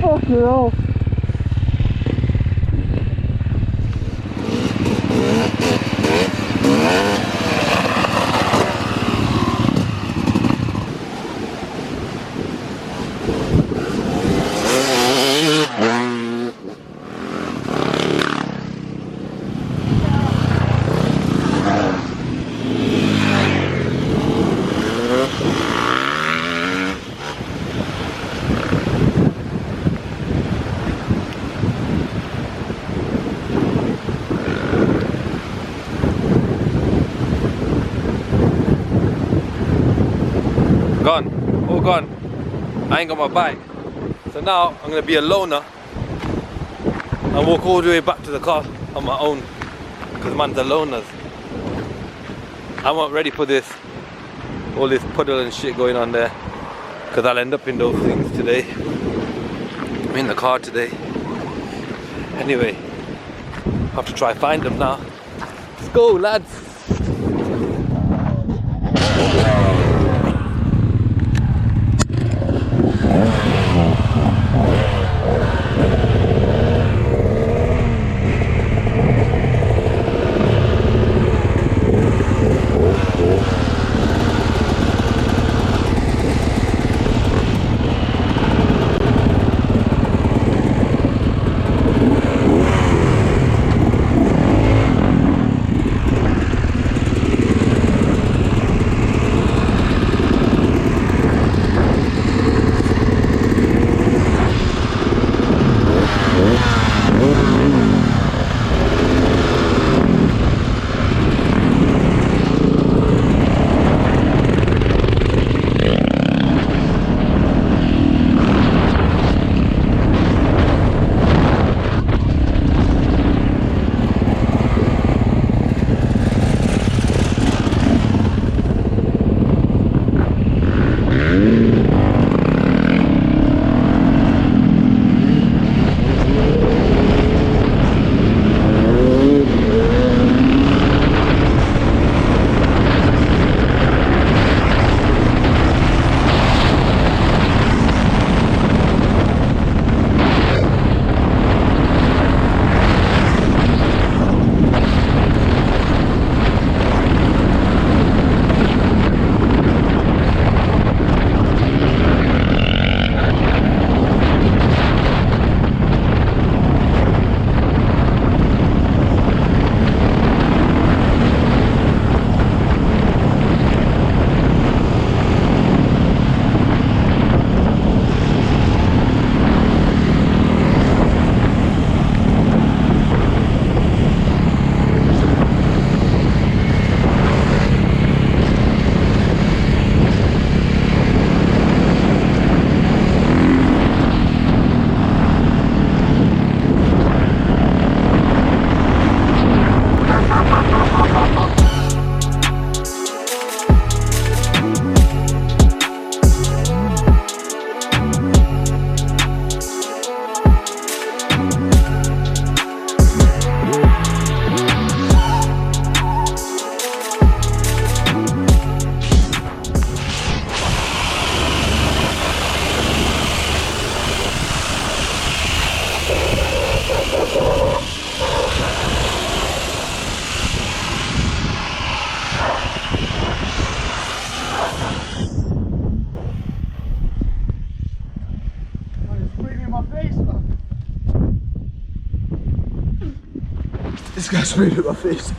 Fucking hell. Gone, all gone. I ain't got my bike. So now I'm gonna be a loner and walk all the way back to the car on my own. Because man's a loners. I'm not ready for this. All this puddle and shit going on there. Because I'll end up in those things today. I'm in the car today. Anyway, I have to try find them now. Let's go, lads. This guy sprayed in my face.